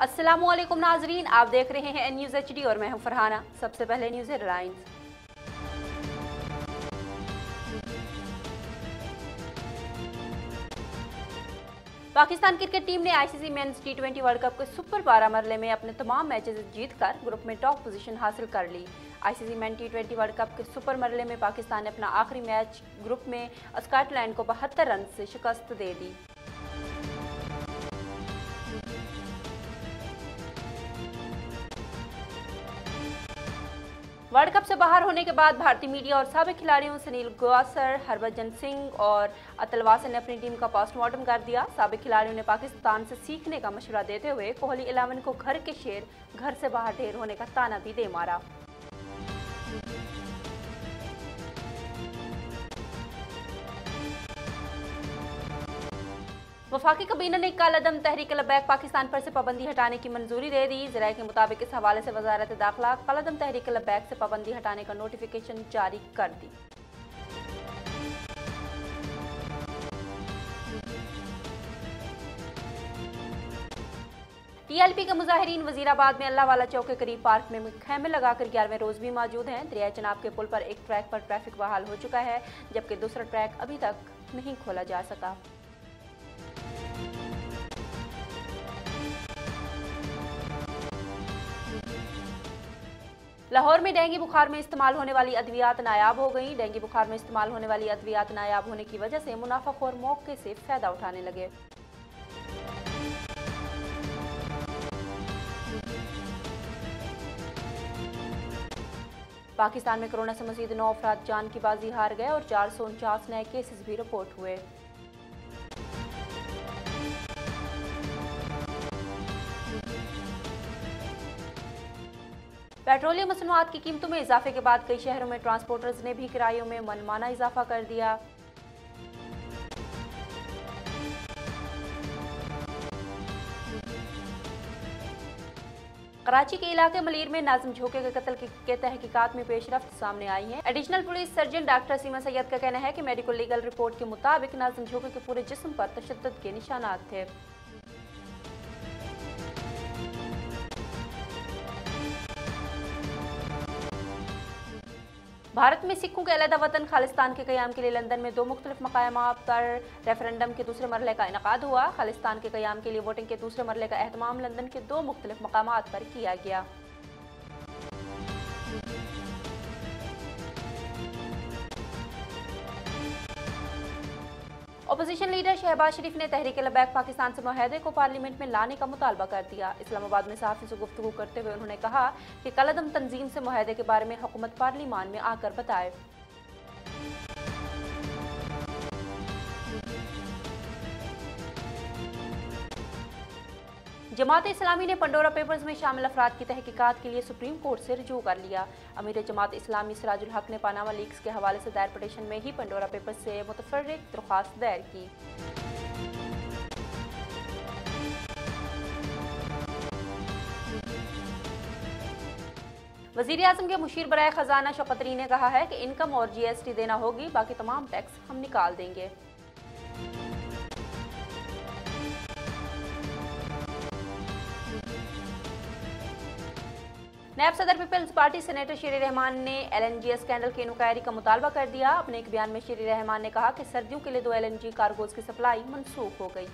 अस्सलामुअलैकुम नाजरीन, आप देख रहे हैं न्यूज़ HD और मैं हूं फरहाना। सबसे पहले news headlines. Pakistan cricket team ने ICC men's T20 world cup के सुपर 12 मरहले में अपने तमाम मैचेस जीतकर ग्रुप में टॉप पोजीशन हासिल कर ली। ICC men's T20 world cup के सुपर मरहले में पाकिस्तान ने अपना आखिरी मैच ग्रुप में स्कॉटलैंड को 72 रन से शिकस्त दे दी। वर्ल्ड कप से बाहर होने के बाद भारतीय मीडिया और साबिक खिलाड़ियों सुनील गावस्कर, हरभजन सिंह और अतुल वासन ने अपनी टीम का पोस्टमार्टम कर दिया। साबिक खिलाड़ियों ने पाकिस्तान से सीखने का मशवरा देते हुए कोहली 11 को घर के शेर घर से बाहर ढेर होने का ताना भी दे मारा। वफाकी काबीना ने कल-अदम तहरीक लब्बैक पाकिस्तान पर से पाबंदी हटाने की मंजूरी दे दी। ज़राए के मुताबिक इस हवाले से वजारत दाखिला कल-अदम तहरीक लब्बैक से पाबंदी हटाने का नोटिफिकेशन जारी कर दी। TLP के मुजाहिरीन वजीराबाद में अल्लाहवाला चौक के करीब पार्क में खैमे लगाकर 11वें रोज भी मौजूद हैं। दरिया चनाब के पुल पर एक ट्रैक पर ट्रैफिक बहाल हो चुका है, जबकि दूसरा ट्रैक अभी तक नहीं खोला जा सका। लाहौर में डेंगू बुखार में इस्तेमाल होने वाली अद्वियात नायाब हो गई। डेंगू बुखार में इस्तेमाल होने वाली अद्वियात नायाब होने की वजह से मुनाफाखोर मौके से फायदा उठाने लगे। पाकिस्तान में कोरोना से मजीद 9 अफराद जान की बाजी हार गए और 449 नए केसेस भी रिपोर्ट हुए। पेट्रोलियम मसनूआत की कीमतों में इजाफे के बाद कई शहरों में ट्रांसपोर्टर्स ने भी किरायों में मनमाना इजाफा कर दिया। कराची के इलाके मलीर में नाज़िम झोके के कत्ल के तहकीकात में पेशरफ्त सामने आई है। एडिशनल पुलिस सर्जन डॉक्टर सीमा सैयद का कहना है कि मेडिकल लीगल रिपोर्ट के मुताबिक नाज़िम झोके के पूरे जिस्म पर तशद्दुद के निशानात थे। भारत में सिखों के अलहदा वतन खालिस्तान के क़याम के लिए लंदन में 2 मुख्तलिफ मकामात पर रेफरेंडम के दूसरे मरहले का इनकाद हुआ। खालिस्तान के क़याम के लिए वोटिंग के दूसरे मरहले का एहतमाम लंदन के 2 मुख्तलिफ मकामात पर किया गया। अपोजिशन लीडर शहबाज शरीफ ने तहरीक लब्बैक पाकिस्तान से मुआहदे को पार्लियामेंट में लाने का मुतालबा कर दिया। इस्लामाबाद में सहाफ़ियों से गुफ्तगू करते हुए उन्होंने कहा कि कल-अदम तंजीम से मुआहदे के बारे में हुकूमत पार्लियामान में आकर बताए। जमात इस्लामी ने पंडोरा पेपर्स में शामिल अफराद की तहकीकात के लिए सुप्रीम कोर्ट से रुजू कर लिया। अमीर जमात इस्लामी सिराजुल हक ने पनामा लीक्स के हवाले से दायर पिटीशन में ही पंडोरा पेपर्स से मुतफर्रिक दरख्वास्त दायर की। वज़ीर आज़म के मुशीर बराए खजाना शौकत ने कहा है कि इनकम और GST देना होगी, बाकी तमाम टैक्स हम निकाल देंगे। नायब सदर पीपल्स पार्टी सेनेटर शेर रहमान ने LNG स्कैंडल की इंक्वायरी का मुतालबा कर दिया। अपने एक बयान में शेर रहमान ने कहा कि सर्दियों के लिए 2 LNG कार्गोज की सप्लाई मनसूख हो गई।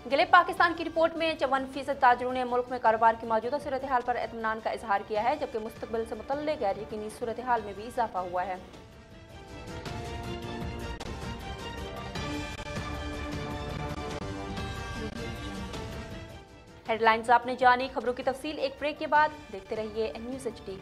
गिले पाकिस्तान की रिपोर्ट में 54% ताजरों ने मुल्क में कारोबार की मौजूदा सूरत हाल पर इत्मीनान का इजहार किया है, जबकि मुस्तकबिल से मुतल्लिक गैर यकीनी सूरत हाल में भी इजाफा हुआ है। हेडलाइंस आपने जानी, खबरों की तफसील एक ब्रेक के बाद। देखते रहिए न्यूज़ HD।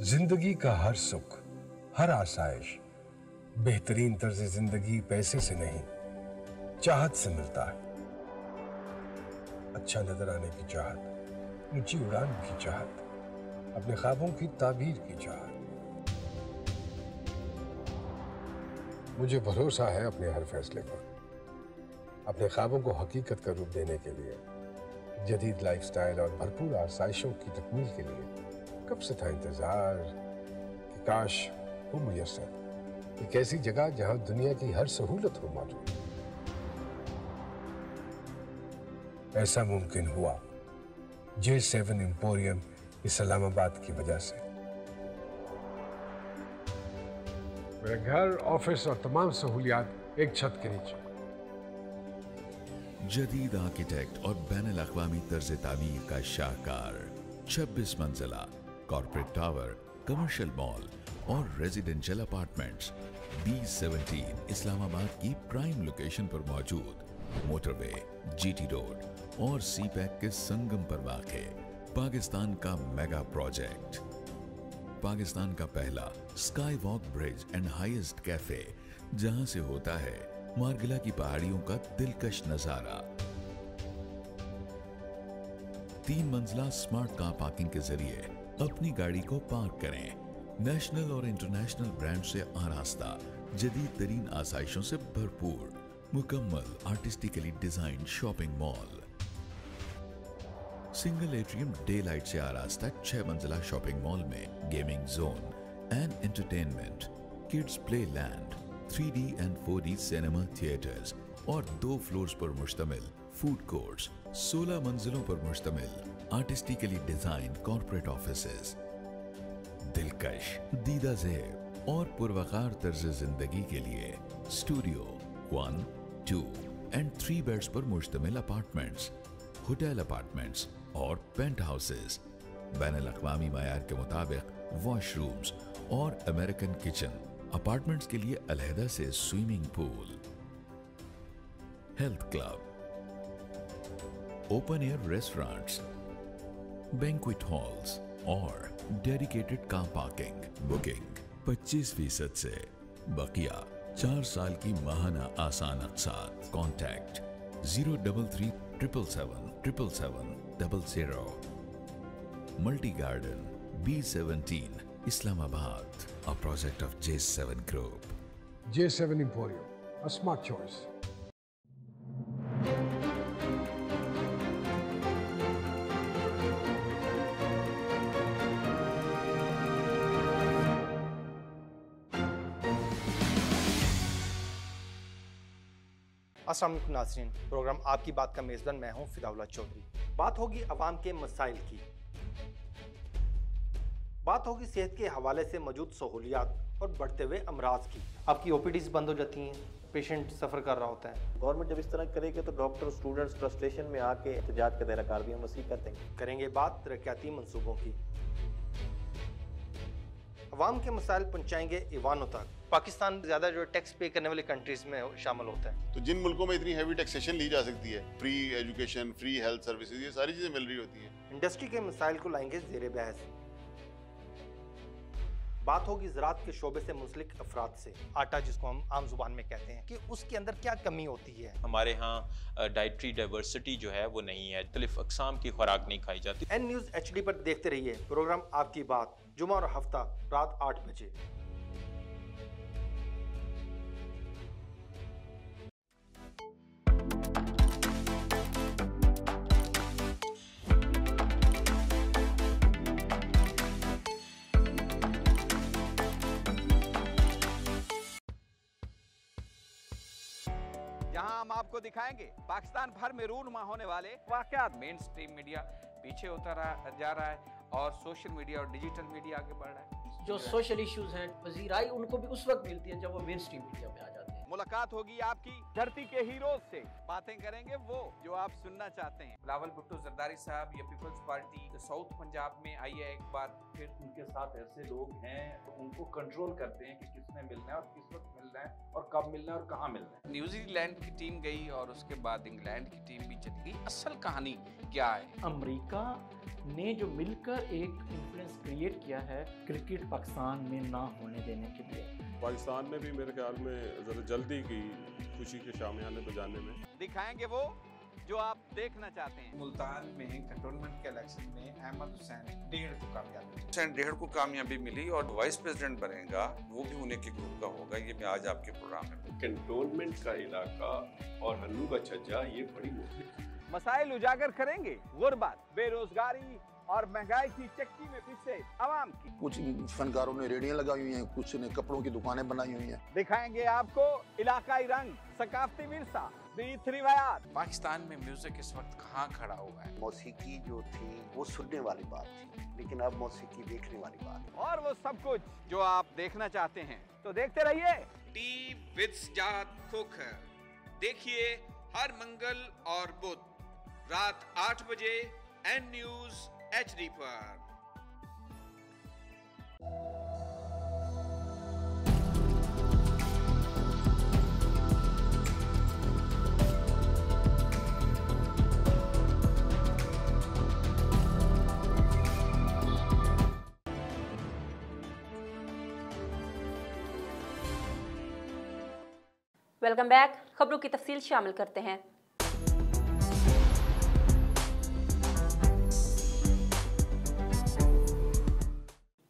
जिंदगी का हर सुख, हर आसाइश, बेहतरीन तर्ज जिंदगी पैसे से नहीं चाहत से मिलता है। अच्छा नजर आने की चाहत, ऊंची उड़ान की चाहत, अपने ख्वाबों की ताबीर की चाहत। मुझे भरोसा है अपने हर फैसले पर। अपने ख्वाबों को हकीकत का रूप देने के लिए, जदीद लाइफस्टाइल और भरपूर आसाइशों की तकमील के लिए कब से था इंतजार कि काश वो मुयस्सर। एक ऐसी जगह जहां दुनिया की हर सहूलत हो मौजूद। ऐसा मुमकिन हुआ J7 एम्पोरियम इस्लामाबाद की वजह से। मेरा घर, ऑफिस और तमाम सहूलियात एक छत के नीचे। जदीद आर्किटेक्ट और बैनुल अक़वामी तर्ज तामीर का शाहकार 26 मंजिला कॉर्पोरेट टावर, कमर्शियल मॉल और रेजिडेंशियल अपार्टमेंट्स B17 इस्लामाबाद की प्राइम लोकेशन पर मौजूद, मोटरवे, GT रोड और CPEC के संगम पर वाक़े पाकिस्तान का मेगा प्रोजेक्ट। पाकिस्तान का पहला sky walk bridge and highest cafe, जहां से होता है मार्गिला की पहाड़ियों का दिलकश नजारा। 3 मंजिला स्मार्ट कार पार्किंग के जरिए अपनी गाड़ी को पार्क करें। नेशनल और इंटरनेशनल ब्रांड से आरास्ता, जदीद तरीन आसाइशों से भरपूर, मुकम्मल artistically design shopping mall. Single atrium day light से आरास्ता 6 मंजिला शॉपिंग मॉल में gaming zone and entertainment, kids play land, 3D and 4D cinema theatres और 2 फ्लोर्स पर मुश्तमिल फूड कोर्ट्स, 16 मंजिलों पर मुश्तमिल आर्टिस्टिकली डिजाइन कॉर्पोरेट ऑफिसेज। दिलकश, दीदा ज़ेब और पुरवकार तर्ज जिंदगी के लिए स्टूडियो 1, 2 एंड 3 बेड्स पर मुश्तमिल अपार्टमेंट्स, होटल अपार्टमेंट्स और पेंट हाउसेज, बैनुल अक़वामी मयार के मुताबिक वॉशरूम्स और अमेरिकन किचन, अपार्टमेंट्स के लिए अलहदा से swimming pool, health club, open air restaurants, banquet halls और डेडिकेटेड कार पार्किंग। बुकिंग 25% से, बकिया 4 साल की माहाना आसान अक़सात। Contact 033 777 777 00। Multi garden B17 Islamabad, a project of J7 Group. J7 Emporium, a smart choice. अस्सलाम वालेकुम नाज़रीन, प्रोग्राम आपकी बात का मेज़बान मैं हूं फिदाउल्लाह चौधरी। बात होगी अवाम के मसाइल की, बात होगी सेहत के हवाले से मौजूद सहूलियात और बढ़ते हुए अमराज की। आपकी OPDs बंद हो जाती हैं, पेशेंट सफ़र कर रहा होता है। गवर्नमेंट जब इस तरह करेगी तो डॉक्टर स्टूडेंट्स फ्रस्ट्रेशन में आके एहतजाज का दायरा कार भी हम वसी कर देंगे। करेंगे बात तरक्याती मंसूबों की, अवाम के मसाइल पहुँचाएंगे ईवानों तक। पाकिस्तान ज़्यादा जो टैक्स पे करने वाली कंट्रीज़ में शामिल होता है। तो जिन मुल्कों में इतनी हैवी टैक्सेशन ली जा सकती है, free education, free health services, ये सारी चीज़ें मिल रही होती हैं। इंडस्ट्री के मसाइल को लाएंगे ज़ेरे बहस। बात होगी ज़राअत के शोबे से मुंसलिक अफराद से। आटा जिसको हम आम जुबान में कहते हैं, कि उसके अंदर क्या कमी होती है। हमारे यहाँ डाइटरी डाइवर्सिटी जो है वो नहीं है, मुख्तलिफ अक़साम की खुराक नहीं खाई जाती। N News HD पर देखते रहिए प्रोग्राम आपकी बात, जुमा और हफ्ता रात 8 बजे। जहां हम आपको दिखाएंगे पाकिस्तान भर में रूनुमा होने वाले वाकयात। मेन स्ट्रीम मीडिया पीछे होता जा रहा है और सोशल मीडिया और डिजिटल मीडिया आगे बढ़ रहा है। जो सोशल इश्यूज हैं वज़ीराई उनको भी उस वक्त मिलती है जब वो मेन स्ट्रीम मीडिया में आ जाते हैं। मुलाकात होगी आपकी धरती के हीरोज से, बातें करेंगे वो जो आप सुनना चाहते हैं। बिलावल भुट्टो जरदारी साहब या पीपल्स पार्टी साउथ पंजाब में आई है एक बार फिर। उनके साथ ऐसे लोग हैं तो उनको कंट्रोल करते हैं कि किसने मिलना है और किस वक्त मिलना है और कब मिलना है और कहाँ मिलना है। न्यूजीलैंड की टीम गई और उसके बाद इंग्लैंड की टीम भी चली गई। असल कहानी क्या है? अमेरिका ने जो मिलकर एक इन्फ्लुएंस क्रिएट किया है क्रिकेट पाकिस्तान में ना होने देने के लिए। पाकिस्तान ने भी मेरे ख्याल में ज़रा जल्दी की खुशी के शामियाने बजाने में। दिखाएंगे वो जो आप देखना चाहते हैं। मुल्तान में कंटोनमेंट के इलेक्शन में अहमद हुसैन 1.5 को कामयाबी मिली। हुसैन 1.5 को कामयाबी मिली और वाइस प्रेसिडेंट बनेगा वो भी उन्हीं के ग्रुप का होगा। ये मैं आज आपके प्रोग्राम में कंटोनमेंट का इलाका और हन्नू का छज्जा ये बड़ी मुश्किल मसाइल उजागर करेंगे, गुर्बत, बेरोजगारी और महंगाई की चक्की में पिसे आवाम की। कुछ फनकारों ने रेडियां लगाई हुई हैं, कुछ ने कपड़ों की दुकानें बनाई हुई हैं। दिखाएंगे आपको इलाकाई रंग, सकाफती विरसा, रीत रिवायात। पाकिस्तान में म्यूजिक इस वक्त कहाँ खड़ा हुआ है? मौसीकी जो थी वो सुनने वाली बात थी, लेकिन अब मौसीकी देखने वाली बात है। और वो सब कुछ जो आप देखना चाहते हैं तो देखते रहिए टी विद सजाद खोखर। देखिए हर मंगल और बुध रात 8 बजे एन न्यूज HD पर। Welcome back. खबरों की तफसील शामिल करते हैं।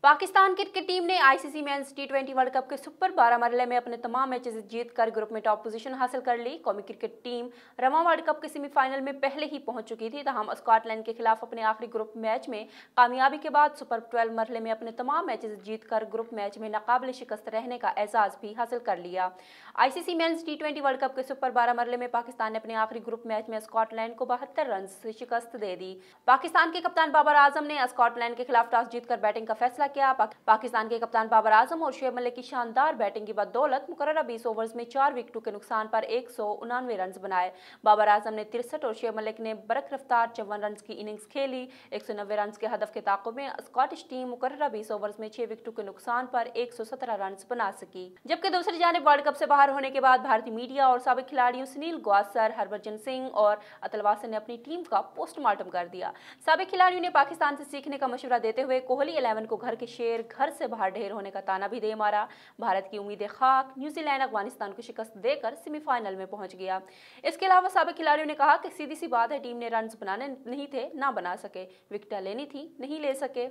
पाकिस्तान क्रिकेट टीम ने आईसीसी मेंस टी20 वर्ल्ड कप के सुपर 12 मरहले में अपने तमाम मैचेस जीतकर ग्रुप में टॉप पोजीशन हासिल कर ली। कौमी cricket team Rama world cup के सेमीफाइनल में पहले ही पहुंच चुकी थी, तहम स्कॉटलैंड के खिलाफ अपने आखिरी ग्रुप मैच में कामयाबी के बाद सुपर 12 मरहले में अपने तमाम मैचेस जीतकर ग्रुप मैच में नाकाबिल शिकस्त रहने का एजाज भी हासिल कर लिया। आईसीसी मेंस टी20 वर्ल्ड कप के सुपर 12 मरहले में पाकिस्तान ने अपने आखिरी ग्रुप मैच में स्कॉटलैंड को 72 रन से शिकस्त दे दी। पाकिस्तान के कप्तान बाबर आजम ने स्कॉटलैंड के खिलाफ टॉस जीतकर बैटिंग का फैसला किया। पाकिस्तान के कप्तान बाबर आजम और शुएब मलिक की शानदार बैटिंग की बदौलत मुकर्ररा 20 ओवर्स में 4 विकेटों के नुकसान पर 189 रन बनाए। बाबर आजम ने 63 और शुएब मलिक ने बरक रफ्तार 54 रन की इनिंग्स खेली। 190 रन के हदफ के ताक़ुब में स्कॉटिश टीम मुकर्ररा 20 ओवर्स में 6 विकेटों के नुकसान पर 117 रन बना सकी। जबकि दूसरी जानिब वर्ल्ड कप से बाहर होने के बाद भारतीय मीडिया और साबिक खिलाड़ियों सुनील गावस्कर, हरभजन सिंह और अतुल वासन ने अपनी टीम का पोस्टमार्टम कर दिया। साबिक खिलाड़ियों ने पाकिस्तान से सीखने का मशवरा देते हुए कोहली 11 को घर के शेर घर से बाहर ढेर होने का ताना भी दे मारा। भारत की उम्मीदें खाक, न्यूजीलैंड अफगानिस्तान को शिकस्त देकर सेमीफाइनल में पहुंच गया। इसके अलावा साबिक खिलाड़ियों ने कहा कि सीधी सी बात है, टीम ने रन बनाने नहीं थे, ना बना सके, विकेट लेनी थी, नहीं ले सके।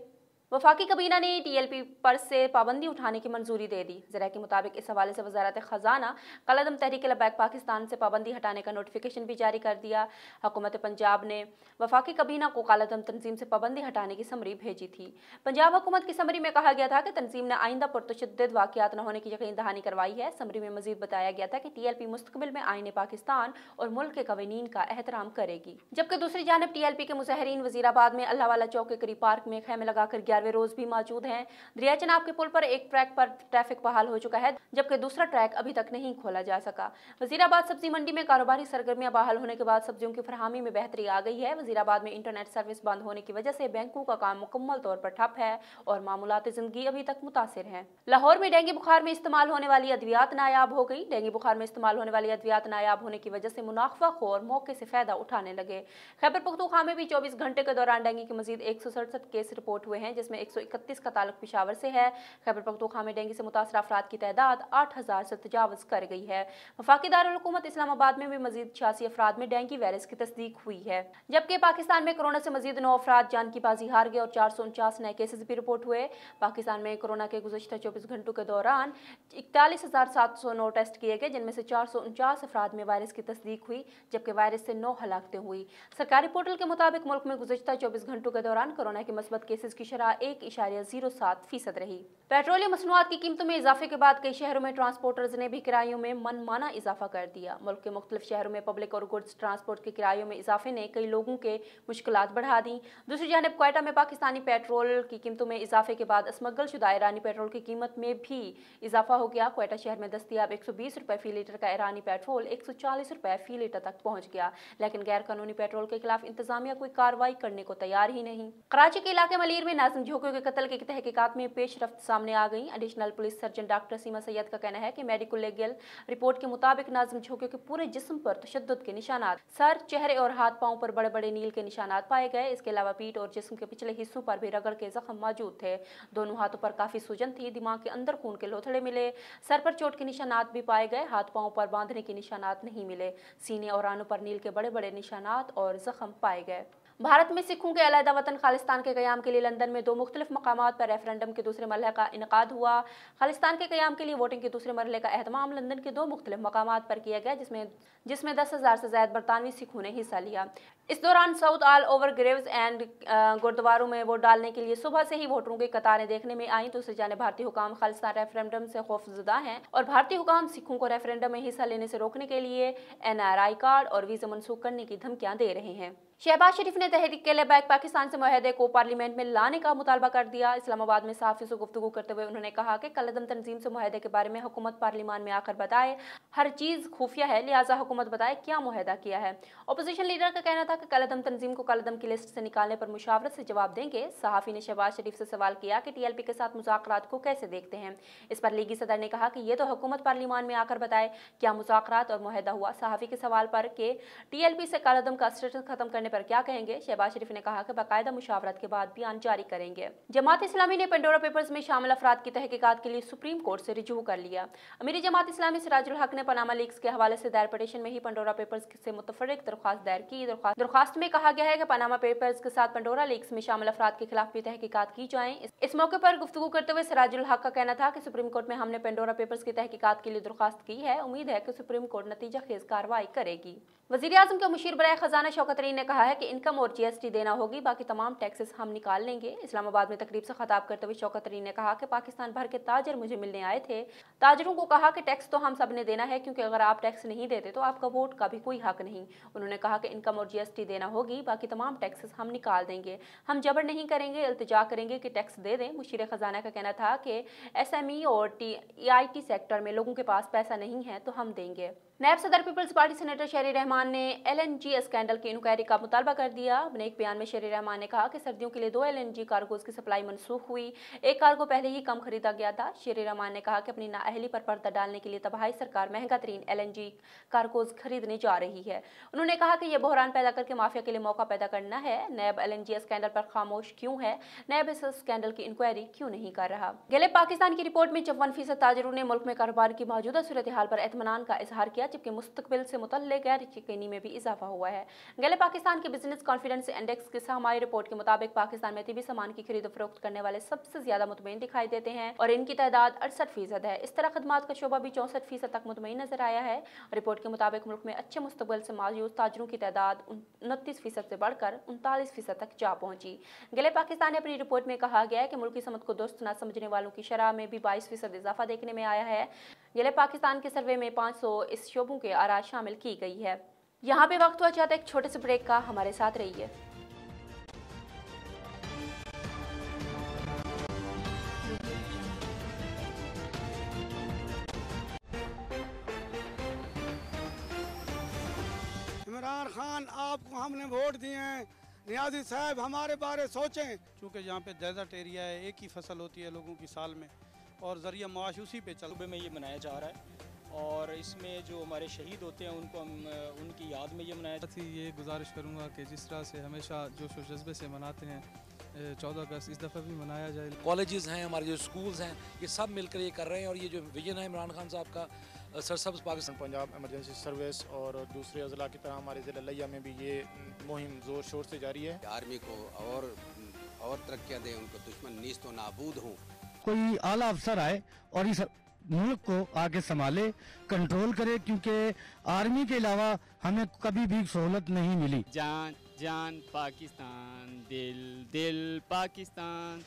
वफाकी काबीना ने टीएलपी पर से पाबंदी उठाने की मंजूरी दे दी। ज़रा के मुताबिक इस हवाले से वजारत ख़जाना कलअदम तहरीक लबैक पाकिस्तान से पाबंदी हटाने का नोटिफिकेशन भी जारी कर दिया। हुकूमत पंजाब ने वफाकी काबीना को कलअदम तंजीम से पाबंदी हटाने की समरी भेजी थी। पंजाब हुकूमत की समरी में कहा गया था कि तंजीम ने आइंदा पुरतशद्दुद वाक़यात न होने की यकीन दहानी करवाई है। समरी में मजीद बताया गया था कि टीएलपी मुस्तकबिल में आईन पाकिस्तान और मुल्क के कवानीन का एहतराम करेगी। जबकि दूसरी जानब टीएलपी के मुज़ाहिरीन वज़ीराबाद में अल्लाह वाला चौक के करीब पार्क में खैमे लगाकर 11वें रोज भी मौजूद हैं। दरिया चनाब के पुल पर एक ट्रैक पर ट्रैफिक बहाल हो चुका है, जबकि दूसरा ट्रैक अभी तक नहीं खोला जा सका। वजीराबाद सब्जी मंडी में कारोबारी सरगर्मियां बहाल होने के बाद सब्जियों की फरहमी में बेहतरी आ गई है। वजीराबाद में इंटरनेट सर्विस बंद होने की वजह से बैंकों का काम मुकम्मल तौर पर ठप है और मामूलाती जिंदगी अभी तक मुतासिर है। लाहौर में डेंगू बुखार में इस्तेमाल होने वाली अद्वियात नायाब हो गई। डेंगू बुखार में इस्तेमाल होने वाली अद्वियात नायाब होने की वजह से मुनाफा खोर मौके से फायदा उठाने लगे। खैबर पख्तूनख्वा में भी 24 घंटे के दौरान डेंगू के मजीद 167 केस रिपोर्ट हुए हैं, जिसमें 131 का ताल्लुक पेशावर से है। खैबर पख्तूनख्वा में डेंगू से मुतासर अफराद की तादाद 8000 से तजावज़ कर गई है। वफाकी दारुल हुकूमत इस्लामाबाद में भी मजीद 86 अफराद में डेंगू वायरस की तस्दीक हुई है। जबकि पाकिस्तान में कोरोना से मजीद 9 अफराद जान की बाजी हार गए और 449 नए केसेस भी रिपोर्ट हुए। पाकिस्तान में कोरोना के गुज़श्ता 24 घंटों के दौरान 41,709 टेस्ट किए गए, जिनमें से 449 अफराद में वायरस की तस्दीक हुई, जबकि वायरस से 9 हलाकतें हुई। सरकारी पोर्टल के मुताबिक मुल्क में गुज़श्ता 24 घंटों के दौरान कोरोना के मस्बत केसेस की शरह 1.07% रही। पेट्रोलियम मसनूआत की कीमतों में इजाफे के बाद कई शहरों में ट्रांसपोर्टर्स ने भी किरायों में मनमाना इजाफा कर दिया। मुल्क के मुख्तलिफ शहरों में पब्लिक और गुड्स ट्रांसपोर्ट के किरायों में इजाफे ने कई लोगों के मुश्किलात बढ़ा दी। दूसरी जानब क्वेटा में पाकिस्तानी पेट्रोल की कीमतों में इजाफे के बाद स्मगल शुदा ईरानी पेट्रोल की कीमत में भी इजाफा हो गया। क्वेटा शहर में दस्तियाब 120 रुपए फी लीटर का ईरानी पेट्रोल 140 रुपए फी लीटर तक पहुंच गया, लेकिन गैर कानूनी पेट्रोल के खिलाफ इंतजामिया कोई कार्रवाई करने को तैयार ही नहीं। कराची के इलाके मलीर में नाज़िम झोंके के कत्ल की तहकीकात में पेशरफ्त सामने आ गई। एडिशनल पुलिस सर्जन डॉक्टर सीमा सैयद का कहना है कि मेडिकल लीगल रिपोर्ट के मुताबिक नाज़िम झोंके के पूरे जिस्म पर तशद्दुद के निशानात, सर, चेहरे और हाथ पांव पर बड़े बड़े नील के निशानात पाए गए। इसके अलावा पीठ और जिस्म के पिछले हिस्सों पर भी रगड़ के जख्म मौजूद थे। दोनों हाथों पर काफी सूजन थी। दिमाग के अंदर खून के लोथड़े मिले। सर पर चोट के निशानात भी पाए गए। हाथ पांव पर बांधने के निशानात नहीं मिले। सीने और रानों पर नील के बड़े बड़े निशानात और जख्म पाए गए। भारत में सिखों के अलहदा वतन खालिस्तान के क़याम के लिए लंदन में 2 मुख्तलिफ मकामात पर रेफरेंडम के दूसरे मरहले का इनकाद हुआ। खालिस्तान के क़याम के लिए वोटिंग के दूसरे मरहले का एहतमाम लंदन के 2 मुख्तलिफ मकामात पर किया गया, जिसमें 10,000 से ज़्यादा बरतानवी सिखों ने हिस्सा लिया। इस दौरान south all over Graves and गुरुद्वारों में वोट डालने के लिए सुबह से ही वोटरों की कतारें देखने में आईं। दूसरी जानिब भारतीय हुकाम खालिस्तान रेफरेंडम से खौफजदा हैं और भारतीय हुकाम सिखों को रेफरेंडम में हिस्सा लेने से रोकने के लिए NRI कार्ड और वीज़ा मनसूख करने की धमकियां दे रहे हैं। शहबाज शरीफ ने तहरीक लेबैक पाकिस्तान से मुआहदे को पार्लियामेंट में लाने का मुतालबा कर दिया। इस्लामाबाद में सहाफ़ियों से गुफ्तगू करते हुए उन्होंने कहा कि कलअदम तंजीम से मुआहदे के बारे में हुकूमत पार्लियामान में आकर बताए। हर चीज़ खुफिया है, लिहाजा हुकूमत बताए क्या मुआहदा किया है। अपोजिशन लीडर का कहना था कि कलअदम तंजीम को कलअदम की लिस्ट से निकालने पर मुशावरत से जवाब देंगे। सहाफ़ी ने शहबाज शरीफ से सवाल किया कि TLP के साथ मुज़ाकरात को कैसे देखते हैं। इस पर लीगी सदर ने कहा कि ये तो हुकूमत पार्लियामान में आकर बताए क्या मुज़ाकरात और मुआहदा हुआ। सहाफ़ी के सवाल पर कि TLP से कलअदम का स्टेटस खत्म करने पर क्या कहेंगे, शहबाज शरीफ ने कहा कि बाकायदा मुशावरत के बाद बयान जारी करेंगे। जमात इस्लामी ने पेंडोरा पेपर्स में शामिल अफराद की तहकीकात के लिए सुप्रीम कोर्ट से रिजू कर लिया। अमीर जमात इस्लामी सिराजुल हक ने पनामा लीक्स के हवाले से दायर पिटीशन में ही पेंडोरा पेपर्स से मुतफर्रिक दरख्वास्त दायर की। दरख्वास्त में कहा गया है कि पनामा पेपर्स के साथ पेंडोरा लीक्स में शामिल अफराद के खिलाफ भी तहकीकात की जाएं। इस मौके पर गुफ्तगू करते हुए सिराजुल हक का कहना था कि सुप्रीम कोर्ट में हमने पेंडोरा पेपर्स की तहकीकात के लिए दरख्वास्त की है। उम्मीद है कि सुप्रीम कोर्ट नतीजा खेज कार्रवाई करेगी। वज़ीर आज़म के मुशीर बराए खजाना शौकत तरीन ने कहा है कि इनकम और GST देना होगी, बाकी तमाम टैक्सेस हम निकाल लेंगे। इस्लामाबाद में तकरीब से खिताब करते हुए शौकत तरीन ने कहा कि पाकिस्तान भर के ताजर मुझे मिलने आए थे। ताजरों को कहा कि टैक्स तो हम सब ने देना है, क्योंकि अगर आप टैक्स नहीं देते तो आपका वोट का भी कोई हक नहीं। उन्होंने कहा कि इनकम और GST देना होगी, बाकी तमाम टैक्सेस हम निकाल देंगे। हम जबर नहीं करेंगे, इल्तिजा करेंगे कि टैक्स दे दें। मुशीर खजाना का कहना था कि SME और EIT सेक्टर में लोगों के पास पैसा नहीं है तो हम देंगे। नायब सदर पीपल्स पार्टी सेनेटर शहरी रहमान ने LNG स्कैंडल की इंक्वायरी का मुतालबा कर दिया। अपने एक बयान में शहरी रहमान ने कहा कि सर्दियों के लिए 2 LNG कार्गोज की सप्लाई मनसूख हुई। एक कार्गो पहले ही कम खरीदा गया था। शहरी रहमान ने कहा कि अपनी नाअहली पर पर्दा डालने के लिए तबाही सरकार महंगा तरीन LNG कार्गोज खरीदने जा रही है। उन्होंने कहा कि यह बहरान पैदा करके माफिया के लिए मौका पैदा करना है। नायब LNG स्कैंडल पर खामोश क्यों है? नायब इस स्कैंडल की इंक्वायरी क्यों नहीं कर रहा? गैलेब पाकिस्तान की रिपोर्ट में 54% ताजरों ने मुल्क में कारोबार की मौजूदा सूरत हाल पर एतमानान का इजहार किया, जबकि मुस्तकबिल से मुतल्लिक गैर यकीनी में भी इजाफा हुआ है। गैलेब पाकिस्तान के बिजनेस कॉन्फिडेंस इंडेक्स की सहमाई रिपोर्ट के मुताबिक पाकिस्तान में तिबी सामान की खरीद फरोख्त करने वाले सबसे ज्यादा मुतमईन दिखाई देते हैं और इनकी तादाद 68% है। इस तरह खदमात का शोबा भी 64% तक मुतमईन नजर आया है। रिपोर्ट के मुताबिक मुल्क में अच्छे मुस्तकबिल से मायूस ताजरों की तादाद 29% से बढ़कर 39% तक जा पहुंची। गैलेब पाकिस्तान ने अपनी रिपोर्ट में कहा गया है कि मुल्क की समत को दोस्त न समझने वालों की शरह में भी 22% इजाफा देखने में आया है। गैलेब पाकिस्तान के सर्वे में 500 इस शोबों के आराज शामिल की गई है। यहाँ पे वक्त हुआ चाहता है एक छोटे से ब्रेक का, हमारे साथ रहिए। इमरान खान, आपको हमने वोट दिए हैं, नियाजी साहब हमारे बारे सोचें। चूँकि यहाँ पे डेजर्ट एरिया है, एक ही फसल होती है लोगों की साल में और ज़रिया माश उसी पे चल। सूबे में ये मनाया जा रहा है और इसमें जो हमारे शहीद होते हैं उनको हम उनकी याद में ये मनाया जाता है। ये गुजारिश करूँगा कि जिस तरह से हमेशा जोश व जज्बे से मनाते हैं 14 अगस्त, इस दफ़ा भी मनाया जाए। कॉलेजेस हैं, हमारे जो स्कूल्स हैं, ये सब मिलकर ये कर रहे हैं और ये जो विजन है इमरान खान साहब का, सरसब्ज़ पाकिस्तान। पंजाब इमरजेंसी सर्विस और दूसरे अजला की तरह हमारे ज़िला लिया में भी ये मुहिम ज़ोर शोर से जारी है। आर्मी को और तरक्कियाँ दें, उनको दुश्मन नीस्त व नाबूद हों। कोई आला अफसर आए और इस मुल्क को आगे संभाले, कंट्रोल करे, क्योंकि आर्मी के अलावा हमें कभी भी सहूलत नहीं मिली। जान जान पाकिस्तान, दिल दिल पाकिस्तान।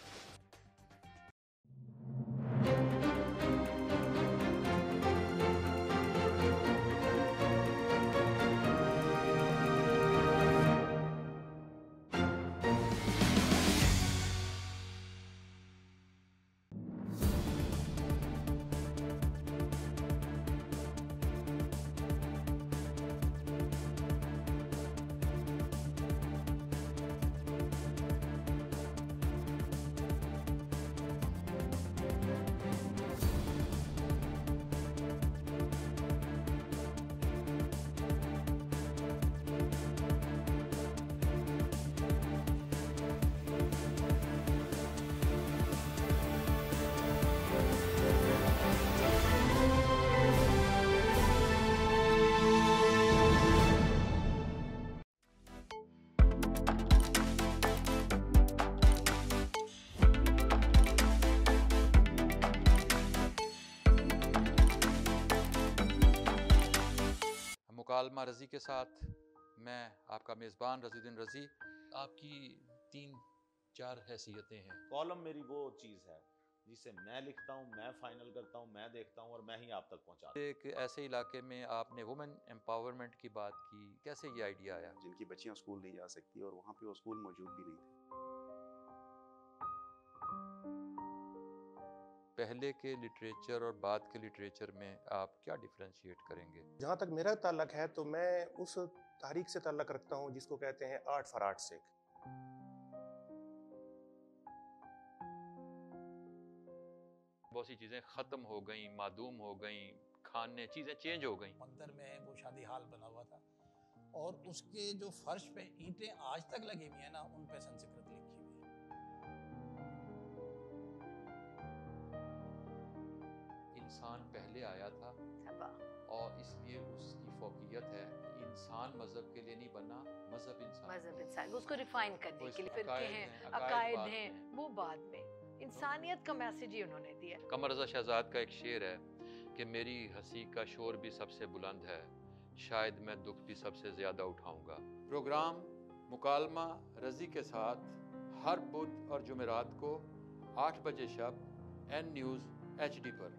मुकालमा रज़ी के साथ मैं आपका मेज़बान रज़ीउद्दीन रज़ी। आपकी 3-4 हैसियतें हैं। कॉलम मेरी वो चीज़ है जिसे मैं लिखता हूँ, मैं फाइनल करता हूँ, मैं देखता हूँ और मैं ही आप तक पहुँचाता हूँ। एक ऐसे इलाके में आपने वुमेन एम्पावरमेंट की बात की, कैसे ये आइडिया आया? जिनकी बच्चियाँ स्कूल नहीं जा सकती और वहाँ पे वो स्कूल मौजूद भी नहीं थे। पहले के लिटरेचर और बाद के लिटरेचर में आप क्या डिफरेंशिएट करेंगे? जहाँ तक मेरा ताल्लुक है तो मैं उस तारीख से ताल्लुक रखता हूँ जिसको कहते हैं आर्ट फॉर आर्ट सेक। बहुत सी चीज़ें ख़त्म हो गई, मादूम हो गई, खाने चीज़ें चेंज हो गई। मंदिर में वो शादी हाल बना हुआ था और उसके जो फर्श पे ईंटें आज तक लगी हुई हैं ना, उन पे संस्कृत लिखी हुई है। इंसान पहले आया था और इसलिए उसकी फौकियत है। इंसान मजहब के लिए नहीं बना, मजहब इंसान उसको रिफाइन करने के लिए फिरके हैं, अकायद हैं, वो बाद में इंसानियत का मैसेज ही उन्होंने दिया। कमर रज़ा शहजाद का एक शेर है कि मेरी हंसी का शोर भी सबसे बुलंद है, शायद मैं दुख भी सबसे ज़्यादा उठाऊंगा। प्रोग्राम मुकालमा रज़ी के साथ हर बुध और जुमेरात को 8 बजे शब N News HD पर।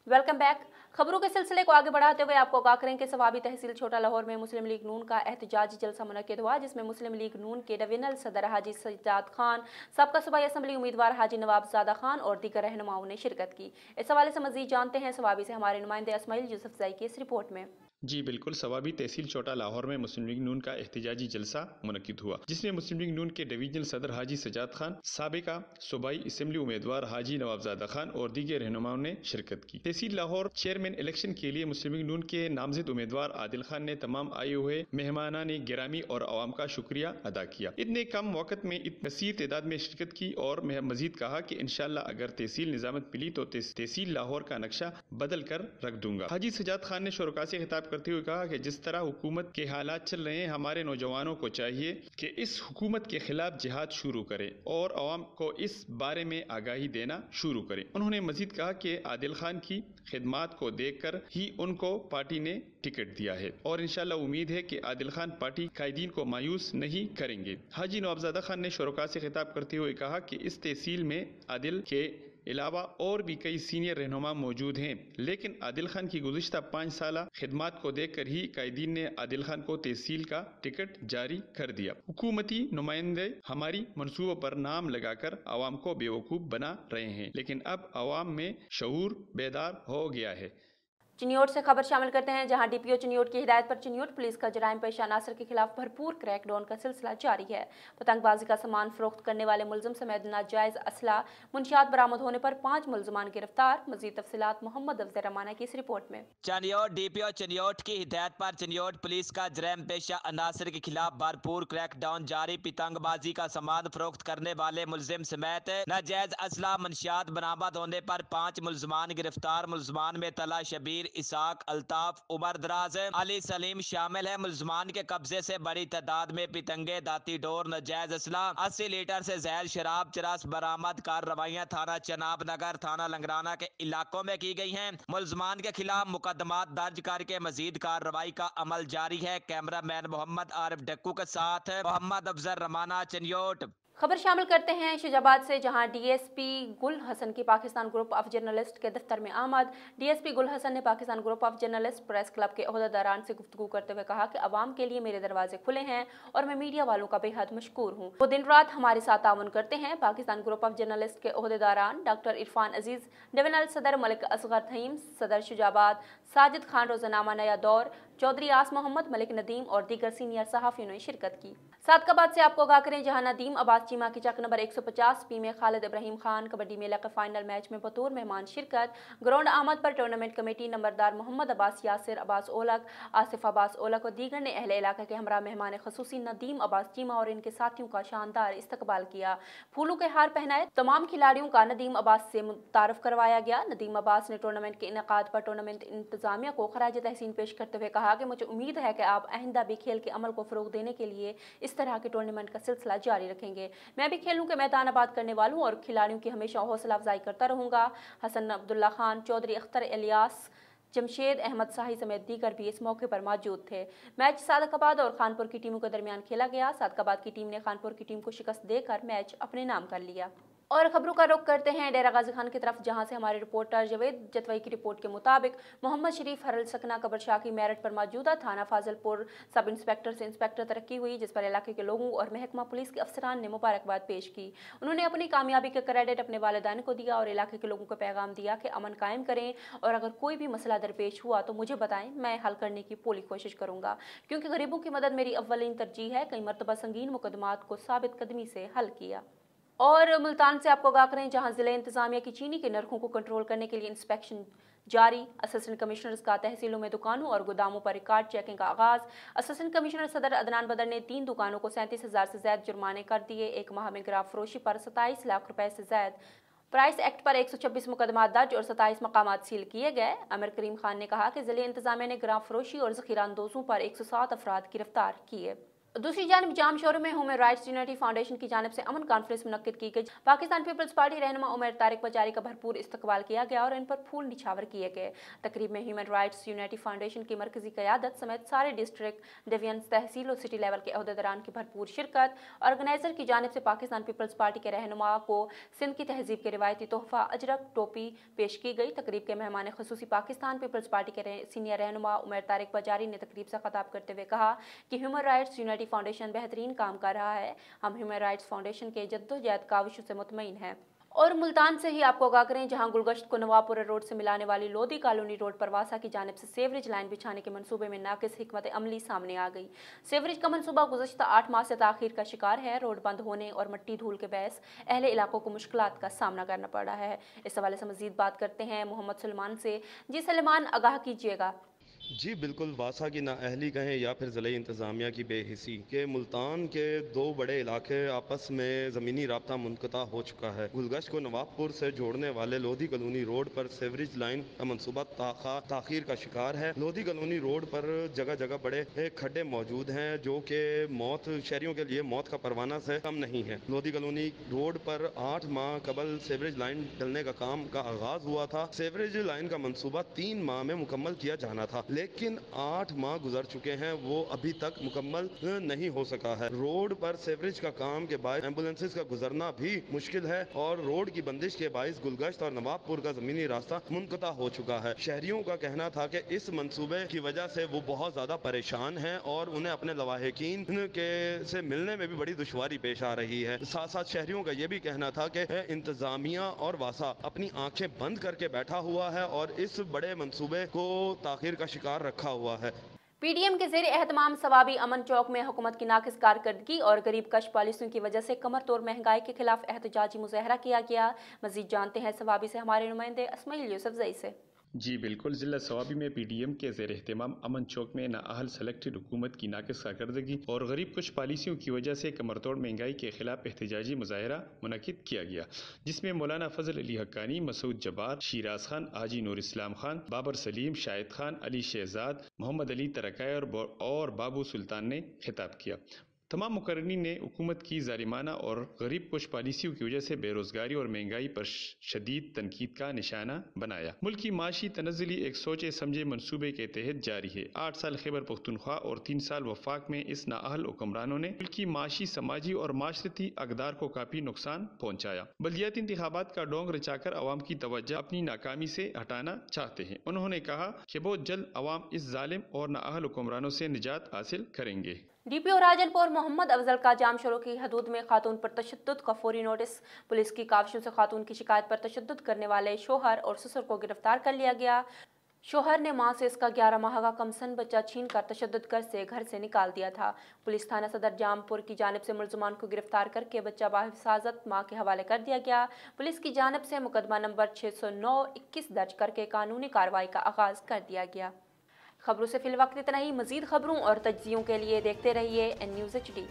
Welcome back. खबरों के सिलसिले को आगे बढ़ाते हुए आपको आगाह करें कि सवाबी तहसील छोटा लाहौर में मुस्लिम लीग नून का एहतजाजी जलसा मुनक्किद हुआ, जिसमें मुस्लिम लीग नून के डिवीजनल सदर हाजी सज्जाद खान, सबका सूबाई असम्बली उम्मीदवार हाजी नवाबजादा खान और दीगर रहनुमाओं ने शिरकत की। इस हवाले से मजीद जानते हैं सवाबी से हमारे नुमाइंदे इस्माइल यूसुफजई की इस रिपोर्ट में। जी बिल्कुल, सवाबी तहसील छोटा लाहौर में मुस्लिम लीग नून का एहतजाजी जलसा मुनक्किद हुआ, जिसमें मुस्लिम लीग नून के डिवीजनल सदर हाजी सज्जाद खान, साबिका सूबाई असम्बली उम्मीदवार हाजी नवाबजादा खान और दीगर रहनुमाओं ने शिरकत की। तहसील लाहौर चेयरमैन इलेक्शन के लिए मुस्लिम लीग नून के नामजद उम्मीदवार आदिल खान ने तमाम आए हुए मेहमानान गिरामी और आवाम का शुक्रिया अदा किया। इतने कम वक्त में कसीर तादाद में शिरकत की और मजीद कहा कि इंशाअल्लाह अगर तहसील निजामत मिली तो तहसील लाहौर का नक्शा बदल कर रख दूंगा। हाजी सज्जाद खान ने शुरका से खिताब करते हुए कहा कि जिस तरह हुकूमत के हालात चल रहे हैं, हमारे नौजवानों को चाहिए कि इस हुकूमत के खिलाफ जिहाद शुरू करें और आवाम को इस बारे में आगाही देना शुरू करें। उन्होंने मजीद कहा कि आदिल खान की खिदमात को देखकर ही उनको पार्टी ने टिकट दिया है और इंशाअल्लाह उम्मीद है कि आदिल खान पार्टी कायदीन को मायूस नहीं करेंगे। हाजी नवाबजादा खान ने शुरका से खिताब करते हुए कहा कि इस तहसील में आदिल के अलावा और भी कई सीनियर रहनुमा मौजूद हैं, लेकिन आदिल खान की गुज़िश्ता 5 साल खिदमात को देखकर ही कायदीन ने आदिल खान को तहसील का टिकट जारी कर दिया। हुकूमती नुमाइंदे हमारी मंसूबों पर नाम लगाकर आवाम को बेवकूफ़ बना रहे हैं, लेकिन अब आवाम में शऊर बेदार हो गया है। चिन्योट से खबर शामिल करते हैं, जहां डीपीओ चिन्योट की हिदायत पर चिन्योट पुलिस का जराइम पेशा अनासर के खिलाफ भरपूर क्रैकडाउन का सिलसिला जारी है। पतंगबाजी का सामान फरोख्त करने वाले मुलजिम समेत नाजायज असला मुंशियात बरामद होने पर 5 मुलजमान गिरफ्तार। मजीद तफसीलात मोहम्मद अफजल रमाना की इस रिपोर्ट में। चिन्योट डीपीओ चिन्योट की हिदायत पर चिन्योट पुलिस का जराइम पेशा अनासर के खिलाफ भरपूर क्रैकडाउन जारी। पतंगबाजी का सामान फरोख्त करने वाले मुलजिम समेत नाजायज असला मुंशियात बरामद होने पर 5 मुलजमान गिरफ्तार। मुलजमान में तला शबीर, इसाक, अल्ताफ, उमर दराज, अली सलीम शामिल है। मुलजमान के कब्जे से बड़ी तादाद में पितंगे, दाती डोर, नाजायज असला, 80 लीटर से ज्यादा शराब चरस बरामद। कार्रवाइयां थाना चनाब नगर, थाना लंगराना के इलाकों में की गई हैं। मुलजमान के खिलाफ मुकदमात दर्ज करके मजीद कार्रवाई का अमल जारी है। कैमरा मैन मोहम्मद आरिफ डक्कू के साथ मोहम्मद अफजल रमाना, चिन्योट। खबर शामिल करते हैं शुजाबाद से, जहां डीएसपी गुल हसन की पाकिस्तान ग्रुप ऑफ जर्नलिस्ट के दफ्तर में आमद। डीएसपी गुल हसन ने Pakistan group of journalist press club के ओहदेदारान से गुफ्तगू करते हुए कहा कि अवाम के लिए मेरे दरवाजे खुले हैं और मैं मीडिया वालों का बेहद मशकूर हूँ। वो दिन रात हमारे साथ ताउन करते हैं। पाकिस्तान ग्रुप ऑफ जर्नलिस्ट के ओहदेदारान डॉक्टर इरफान अजीज, डिवीजनल सदर मलिक असगर थईम, सदर शुजाबाद साजिद खान, रोजनामा नया दौर, चौधरी आस मोहम्मद, मलिक नदीम और दीगर सीनियर सहाफ़ियों ने शिरकत की। सादकाबाद से आपको आगाह करें, जहां नदीम अब्बास चीमा की चक नंबर 150 में खालिद इब्राहिम खान कबड्डी मेला के फाइनल मैच में बतौर मेहमान शिरकत। ग्राउंड आमद पर टूर्नामेंट कमेटी नंबरदार मोहम्मद अब्बास, यासिर अब्बास ओलक, आसिफ अब्बास ओलक और दीगर ने अहले इलाका के हमरा मेहमान खसूसी नदीम अब्बास चीमा और इनके साथियों का शानदार इस्तकबाल किया। फूलों के हार पहनाए तमाम खिलाड़ियों का नदीम अब्बास से मुतारफ करवाया गया। नदीम अब्बास ने टूर्नामेंट के इनेकाद पर टूर्नामेंट इंतजामिया को खराज तहसीन पेश करते हुए कहा कि मुझे उम्मीद है कि आप आइंदा भी खेल के अमल को फ़रोग देने के लिए इस तरह के टूर्नामेंट का सिलसिला जारी रखेंगे। मैं भी खेलों के मैदान आबाद करने वालों और खिलाड़ियों की हमेशा हौसला अफजाई करता रहूंगा। हसन अब्दुल्ला खान, चौधरी अख्तर इलियास, जमशेद अहमद शाही समेत दीगर भी इस मौके पर मौजूद थे। मैच सादकाबाद और खानपुर की टीमों के दरमियान खेला गया। सादकाबाद की टीम ने खानपुर की टीम को शिकस्त देकर मैच अपने नाम कर लिया। और खबरों का रुख करते हैं डेरा गाजी खान की तरफ, जहां से हमारे रिपोर्टर जवेद जतवई की रिपोर्ट के मुताबिक मोहम्मद शरीफ हरल सकना कबर शाह की मेरिट पर मौजूदा थाना फाजिलपुर सब इंस्पेक्टर से इंस्पेक्टर तरक्की हुई, जिस पर इलाके के लोगों और महकमा पुलिस के अफसरान ने मुबारकबाद पेश की। उन्होंने अपनी कामयाबी का क्रेडिट अपने वालिदैन को दिया और इलाके के लोगों को पैगाम दिया कि अमन कायम करें और अगर कोई भी मसला दरपेश हुआ तो मुझे बताएं, मैं हल करने की पूरी कोशिश करूंगा, क्योंकि गरीबों की मदद मेरी अव्वलीन तरजीह है। कई मरतबा संगीन मुकदमात को साबित कदमी से हल किया। और मुल्तान से आपको आगाह करें, जहां जिले इंतजामिया की चीनी के नरखों को कंट्रोल करने के लिए इंस्पेक्शन जारी। असिस्टेंट कमिश्नर्स का तहसीलों में दुकानों और गोदामों पर रिकॉर्ड चेकिंग का आगाज। असिस्टेंट कमिश्नर सदर अदनान बदर ने 3 दुकानों को 37,000 से ज्यादा जुर्माने कर दिए। एक माह में गिराफ फरोशी पर 27 लाख रुपए से ज्यादा प्राइस एक्ट पर 126 मुकदमा दर्ज और 27 मकामात सील किए गए। आमिर करीम खान ने कहा कि जिले इंतजामिया ने गिराफ फरोशी और जखीरा अंदोजों पर 107 अफराद गिरफ्तार किए। दूसरी जानब जाम शोर में ह्यूमन राइट्स यूनिटी फाउंडेशन की जानिब से अमन कॉन्फ्रेंस मुनक्किद की गई। पाकिस्तान पीपल्स पार्टी रहनुमा उमर तारिक पचारी का भरपूर इस्तकबाल किया गया और इन पर फूल निछावर किए गए। तकरीब में ह्यूमन राइट्स यूनिटी फाउंडेशन की मरकजी क़यादत समेत सारे डिस्ट्रिक्ट, डिवीजन, तहसील और सिटी लेवल के अहदेदारान की भरपूर शिरकत। ऑर्गेनाइजर की जानिब से पाकिस्तान पीपल्स पार्टी के रहनुमा को सिंध की तहजीब के रिवायती तोहफा अजरक टोपी पेश की गई। तकरीब के मेहमान खसूसी पाकिस्तान पीपल्स पार्टी के सीनियर रहनुमा उमर तारिक पचारी ने तकरीब से खिताब करते हुए कहा कि ह्यूमन राइट्स यूनिटी फाउंडेशन बेहतरीन काम कर रहा है। हम ह्यूमन राइट्स फाउंडेशन के जद्दोजहद काविशों से मुतमईन हैं। और मुल्तान से ही आपको आगाह करें, जहां गुलगश्त को नवाबपुरा रोड से मिलाने वाली लोधी कॉलोनी रोड पर वासा की जानिब से सेवरेज लाइन बिछाने के मंसूबे में नाकिस हिकमत अमली सामने आ गई। सेवरेज का मंसूबा गुज़श्ता 8 माह से ताखीर का शिकार है। रोड बंद होने और मिट्टी धूल के बहस अहले इलाकों को मुश्किलात का सामना करना पड़ रहा है। इस हवाले से मजीद बात करते हैं मोहम्मद सलमान से। जी सलमान, आगाह कीजिएगा। जी बिल्कुल, वासा की नाअहली कहें या फिर ज़िले इंतज़ामिया की बेहिसी के मुल्तान के 2 बड़े इलाके आपस में ज़मीनी राब्ता मुनक़ता हो चुका है। गुलगश्त को नवाबपुर से जोड़ने वाले लोधी कॉलोनी रोड पर सेवरेज लाइन का मनसूबा ताख़ीर का शिकार है। लोधी कॉलोनी रोड पर जगह जगह बड़े खड्डे मौजूद हैं जो कि शहरियों के लिए मौत का परवाना से कम नहीं है। लोधी कॉलोनी रोड पर 8 माह कबल सेवरेज लाइन डलने का काम का आगाज हुआ था। सेवरेज लाइन का मनसूबा 3 माह में मुकम्मल किया जाना था, लेकिन 8 माह गुजर चुके हैं, वो अभी तक मुकम्मल नहीं हो सका है। रोड पर सेवरेज का काम के बायस एम्बुलेंसेज का गुजरना भी मुश्किल है और रोड की बंदिश के बायस गुलगश्त और नवाबपुर का जमीनी रास्ता मुनक़ता हो चुका है। शहरियों का कहना था कि इस मंसूबे की वजह से वो बहुत ज्यादा परेशान हैं और उन्हें अपने लवाहिकीन के से मिलने में भी बड़ी दुश्वारी पेश आ रही है। साथ साथ शहरियों का ये भी कहना था कि इंतजामिया और वासा अपनी आंखें बंद करके बैठा हुआ है और इस बड़े मंसूबे को ताखीर का शिकार रखा हुआ है। पीडीएम के ज़ेर एहतमाम सवाबी अमन चौक में हुकूमत की नाकिस कारकर्दगी और गरीब कश पॉलिसियों की वजह से कमर तोड़ महंगाई के खिलाफ एहतजाजी मुजाहरा किया गया। मजीद जानते हैं सवाबी से हमारे नुमाइंदे इस्माइल यूसुफजई से। जी बिल्कुल, ज़िला सवाबी में पीडीएम के ज़ेर एहतमाम अमन चौक में नाअहल सेलेक्टेड हुकूमत की नाकिस कारकर्दगी और गरीब कुछ पॉलिसियों की वजह से कमरतोड़ महंगाई के खिलाफ एहतजाजी मुजाहरा मुनक़िद किया गया, जिसमें मौलाना फजल अली हक्कानी, मसूद जब्बार, शिराज खान, हाजी नूर इस्लाम खान, बाबर सलीम, शाहिद खान, अली शहजाद, मोहम्मद अली तरकाय और बाबू सुल्तान ने खिताब किया। तमाम मुकर्ररीन ने हुकूमत की जालिमाना और गरीब कुछ पॉलिसियों की वजह से बेरोजगारी और महंगाई पर शदीद तनकीद का निशाना बनाया। मुल्क की माशी तनज़्ज़ुली एक सोचे समझे मनसूबे के तहत जारी है। 8 साल खैबर पख्तूनख्वा और 3 साल वफाक में इस नाअहल हुक्मरानों ने मुल्क की माशी, समाजी और माशरती अक़दार को काफ़ी नुकसान पहुँचाया। बल्दियाती इंतखाबात का डोंग रचाकर अवाम की तवज्जो अपनी नाकामी से हटाना चाहते हैं। उन्होंने कहा कि बहुत जल्द अवाम इस जालिम और नाअहल हुक्मरानों से निजात हासिल करेंगे। डीपीओ राजनपुर मोहम्मद अफजल का जाम शोरों की हदूद में खातून पर तशद्दुद का फौरी नोटिस। पुलिस की काविशों से खातून की शिकायत पर तशद्दुद करने वाले शोहर और ससुर को गिरफ्तार कर लिया गया। शोहर ने मां से इसका 11 माह का कमसन बच्चा छीनकर तशद्दुद कर से घर से निकाल दिया था। पुलिस थाना सदर जामपुर की जानिब से मुलजमान को गिरफ्तार करके बच्चा बाहिफाजत मां के हवाले कर दिया गया। पुलिस की जानिब से मुकदमा नंबर 609-21 दर्ज करके कानूनी कार्रवाई का आगाज कर दिया गया। खबरों से फिलवक्त इतना ही। मजीद खबरों और तज्जियों के लिए देखते रहिए NNews HD।